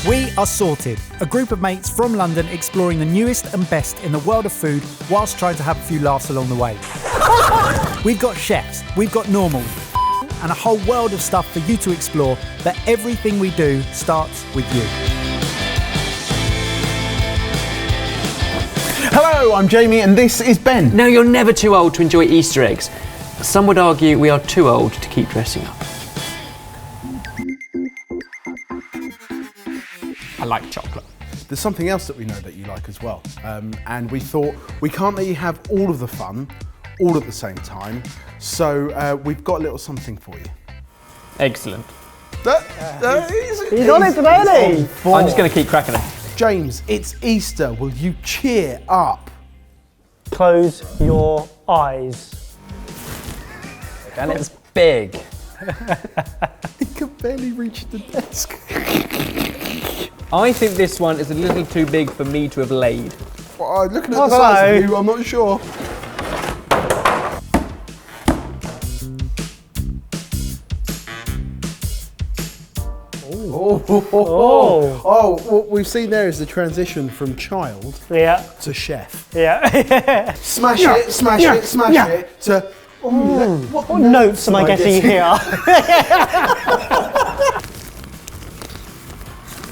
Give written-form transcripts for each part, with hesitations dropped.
We are Sorted, a group of mates from London exploring the newest and best in the world of food whilst trying to have a few laughs along the way. We've got chefs, we've got normals, and a whole world of stuff for you to explore, but everything we do starts with you. Hello, I'm Jamie and this is Ben. Now, you're never too old to enjoy Easter eggs. Some would argue we are too old to keep dressing up. I like chocolate. There's something else that we know that you like as well. And we thought we can't let you have all of the fun all at the same time. So we've got a little something for you. Excellent. He's on it today. I'm just going to keep cracking it. James, it's Easter. Will you cheer up? Close your eyes. And it's big. He can barely reach the desk. I think this one is a little too big for me to have laid. Well, looking at the size of you, I'm not sure. Oh, what we've seen there is the transition from child to chef. Yeah. Smash it, smash it, smash it to... What notes am I getting here?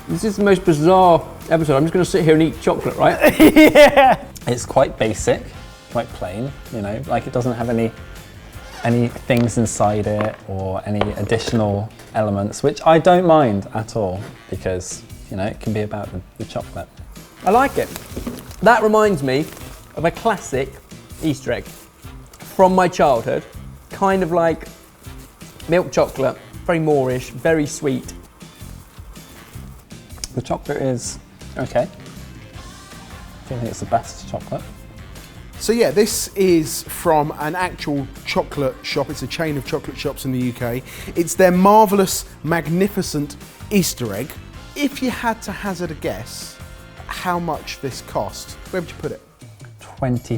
This is the most bizarre episode. I'm just going to sit here and eat chocolate, right? Yeah. It's quite basic, quite plain, you know, like it doesn't have any things inside it or any additional elements, which I don't mind at all because, you know, it can be about the chocolate. I like it. That reminds me of a classic Easter egg from my childhood. Kind of like milk chocolate, very Moorish, very sweet. The chocolate is okay. I don't think it's the best chocolate. So yeah, this is from an actual chocolate shop. It's a chain of chocolate shops in the UK. It's their marvellous, magnificent Easter egg. If you had to hazard a guess how much this cost, where would you put it? £20.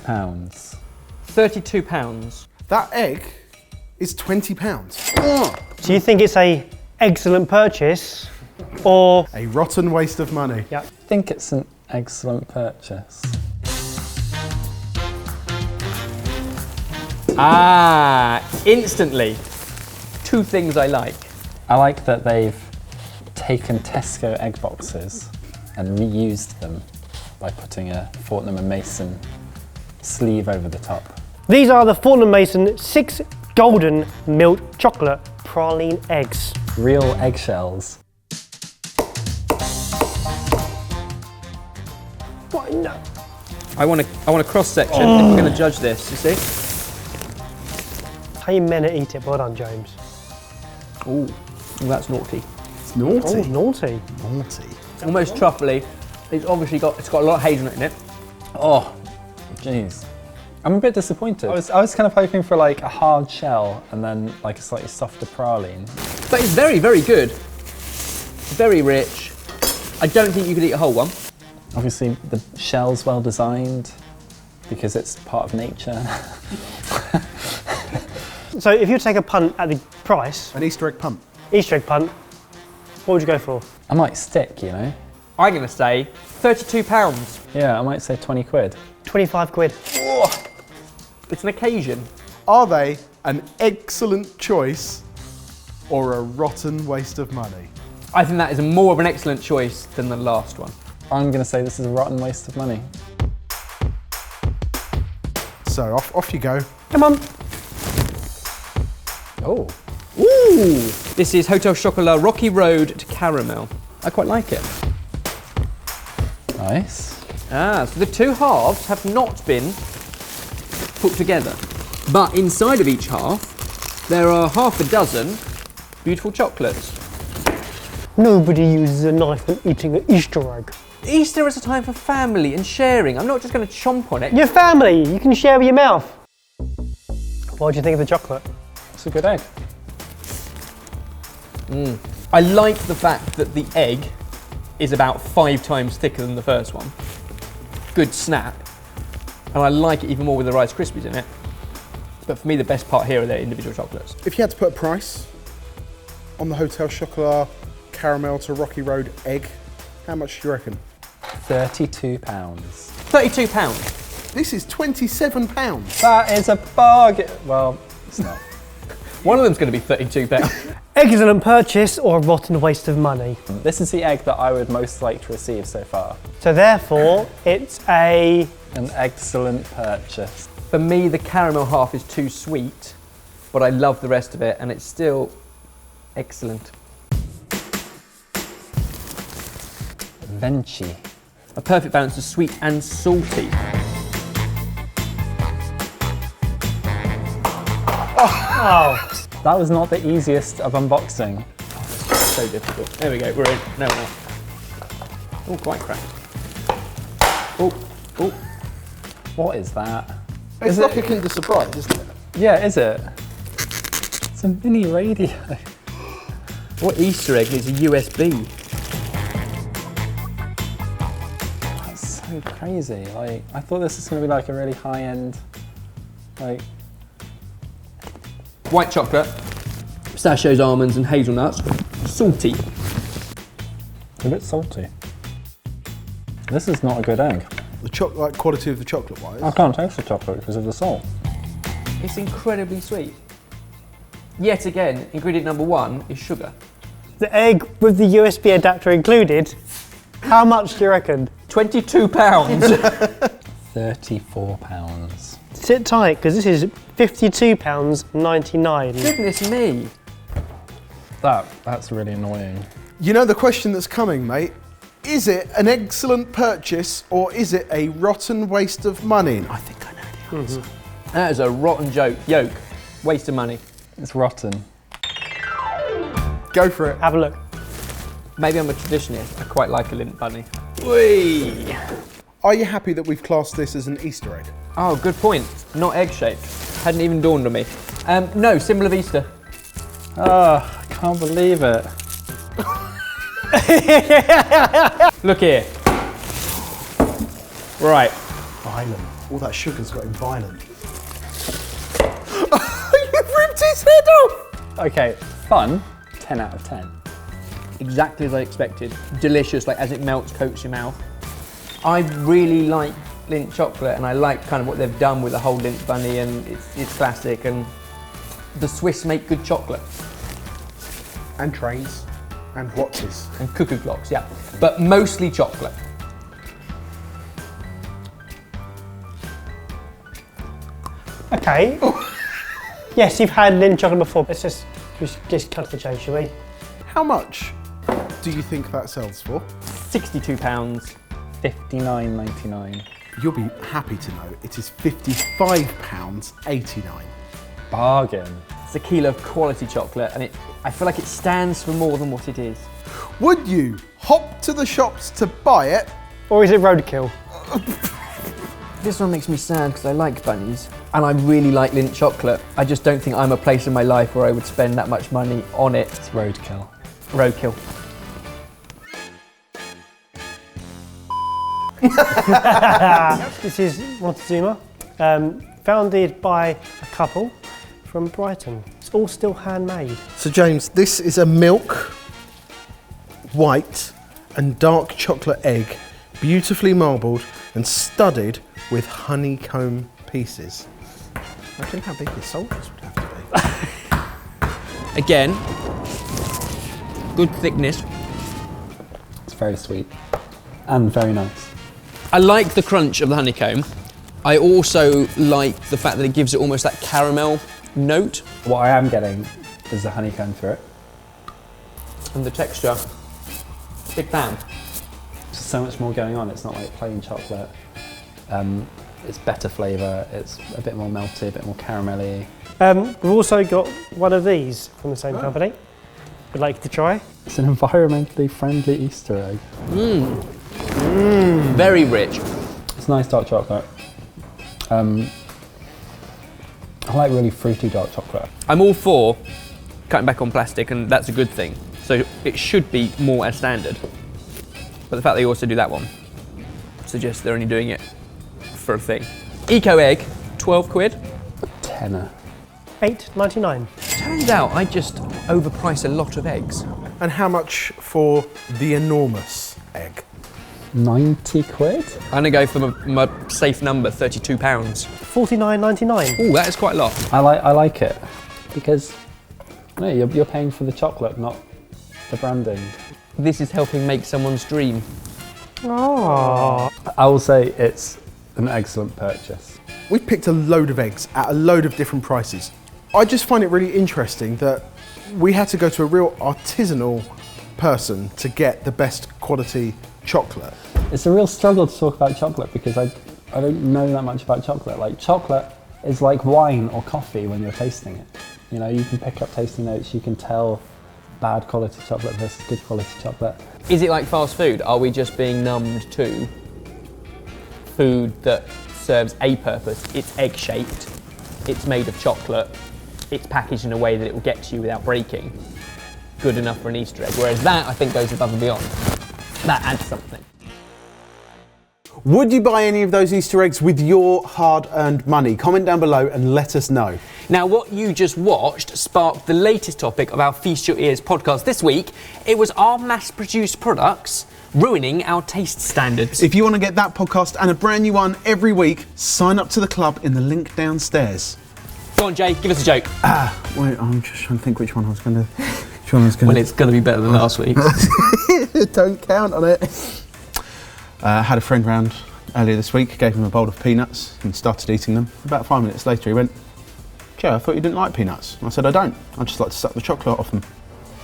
£32. That egg is £20. Do you think it's a excellent purchase or A rotten waste of money. Yeah. I think it's an excellent purchase. Instantly. Two things I like. I like that they've taken Tesco egg boxes and reused them by putting a Fortnum & Mason sleeve over the top. These are the Fortnum & Mason 6 golden milk chocolate praline eggs. Real eggshells. What? No. I want a cross section if we're going to judge this. You see? How you meant to eat it? Well done, James. Ooh, that's naughty. It's naughty. Oh, naughty. Naughty. Almost truffly. It's got a lot of hazelnut in it. Oh, jeez. I'm a bit disappointed. I was kind of hoping for like a hard shell and then like a slightly softer praline. But it's very, very good. Very rich. I don't think you could eat a whole one. Obviously the shell's well designed because it's part of nature. So if you take a punt at the price, An Easter egg punt. Easter egg punt, what would you go for? I might stick, you know? I'm going to say £32. Yeah, I might say 20 quid. 25 quid. It's an occasion. Are they an excellent choice or a rotten waste of money? I think that is more of an excellent choice than the last one. I'm going to say this is a rotten waste of money. So off you go. Come on. Oh. Ooh! This is Hotel Chocolat Rocky Road to Caramel. I quite like it. Nice. So the two halves have not been put together. But inside of each half, there are half a dozen beautiful chocolates. Nobody uses a knife when eating an Easter egg. Easter is a time for family and sharing. I'm not just going to chomp on it. Your family, you can share with your mouth. What do you think of the chocolate? It's a good egg. I like the fact that the egg is about 5 times thicker than the first one. Good snap. And I like it even more with the Rice Krispies in it. But for me, the best part here are their individual chocolates. If you had to put a price on the Hotel Chocolat Caramel to Rocky Road egg, How much do you reckon? £32. £32. This is £27. That is a bargain. Well, it's not. One of them's going to be £32. Excellent purchase or a rotten waste of money. This is the egg that I would most like to receive so far. So therefore, it's An excellent purchase. For me, the caramel half is too sweet, but I love the rest of it, and it's still excellent. Venchi. A perfect balance of sweet and salty. Oh, That was not the easiest of unboxing. So difficult. There we go, we're in. No. Oh, quite cracked. Oh. What is that? It's like a Kinder Surprise, isn't it? Yeah, is it? It's a mini radio. What Easter egg needs a USB? That's so crazy. Like, I thought this was going to be like a really high-end, like... White chocolate, pistachios, almonds and hazelnuts. Salty. A bit salty. This is not a good egg. The like quality of the chocolate wise. I can't taste the chocolate because of the salt. It's incredibly sweet. Yet again, ingredient number 1 is sugar. the egg with the USB adapter included. How much do you reckon? £22. £34. Sit tight, because this is £52.99. Goodness me. That's really annoying. You know the question that's coming, mate? Is it an excellent purchase or is it a rotten waste of money? I think I know the answer. That is a rotten yolk. Waste of money. It's rotten. Go for it. Have a look. Maybe I'm a traditionalist. I quite like a Lindt bunny. Whee! Are you happy that we've classed this as an Easter egg? Oh, good point. Not egg-shaped. Hadn't even dawned on me. No, symbol of Easter. Oh, I can't believe it. Look here. Right. Violent. All that sugar's got him violent. You've ripped his head off! Okay, fun, 10 out of 10. Exactly as I expected. Delicious, like as it melts, coats your mouth. I really like Lindt chocolate, and I like kind of what they've done with the whole Lindt bunny, and it's classic, and the Swiss make good chocolate. And trains. And watches. And cuckoo clocks, yeah. But mostly chocolate. Okay. Yes, you've had Lindt chocolate before. Let's just cut the chase, shall we? How much do you think that sells for? £62. $59.99. You'll be happy to know it is £55.89. Bargain. It's a kilo of quality chocolate, and I feel like it stands for more than what it is. Would you hop to the shops to buy it? Or is it roadkill? This one makes me sad because I like bunnies, and I really like Lindt chocolate. I just don't think I'm a place in my life where I would spend that much money on it. It's roadkill. Roadkill. This is Montezuma, founded by a couple from Brighton. It's all still handmade. So James, this is a milk, white and dark chocolate egg, beautifully marbled and studded with honeycomb pieces. Imagine how big the soldiers would have to be. Again, good thickness. It's very sweet and very nice. I like the crunch of the honeycomb. I also like the fact that it gives it almost that caramel note. What I am getting is the honeycomb through it. And the texture, big fan. There's so much more going on. It's not like plain chocolate. It's better flavour. It's a bit more melty, a bit more caramelly. We've also got one of these from the same company. Would like to try. It's an environmentally friendly Easter egg. Very rich. It's nice dark chocolate. I like really fruity dark chocolate. I'm all for cutting back on plastic, and that's a good thing. So it should be more as standard. But the fact they also do that one suggests they're only doing it for a thing. Eco egg, 12 quid. Tenner. £8.99. Turns out I just overprice a lot of eggs. And how much for the enormous egg? 90 quid? I'm gonna go for my safe number, £32. $49.99. Oh, that is quite a lot. I like it because no, you're paying for the chocolate, not the branding. This is helping make someone's dream. Oh. I will say it's an excellent purchase. We picked a load of eggs at a load of different prices. I just find it really interesting that we had to go to a real artisanal person to get the best quality chocolate. It's a real struggle to talk about chocolate because I don't know that much about chocolate. Like, chocolate is like wine or coffee when you're tasting it. You know, you can pick up tasting notes, you can tell bad quality chocolate versus good quality chocolate. Is it like fast food? Are we just being numbed to food that serves a purpose? It's egg-shaped, it's made of chocolate, it's packaged in a way that it will get to you without breaking. Good enough for an Easter egg. Whereas that, I think, goes above and beyond. That adds something. Would you buy any of those Easter eggs with your hard-earned money? Comment down below and let us know. Now, what you just watched sparked the latest topic of our Feast Your Ears podcast this week. It was our mass-produced products ruining our taste standards. If you want to get that podcast and a brand new one every week, sign up to the club in the link downstairs. Go on, Jay, give us a joke. Wait, I'm just trying to think which one I was going to... Well, it's going to be better than last week's. Don't count on it. Had a friend round earlier this week, gave him a bowl of peanuts and started eating them. About 5 minutes later he went, Joe, I thought you didn't like peanuts. And I said, I don't. I just like to suck the chocolate off them.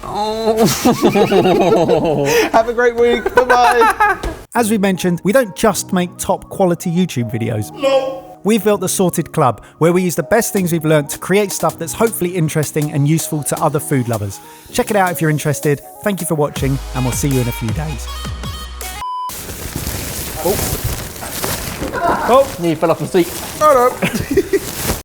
Oh. Have a great week. Bye-bye. As we mentioned, we don't just make top quality YouTube videos. No. We've built the Sorted Club, where we use the best things we've learnt to create stuff that's hopefully interesting and useful to other food lovers. Check it out if you're interested. Thank you for watching, and we'll see you in a few days. Oh, you fell off the seat. Oh no.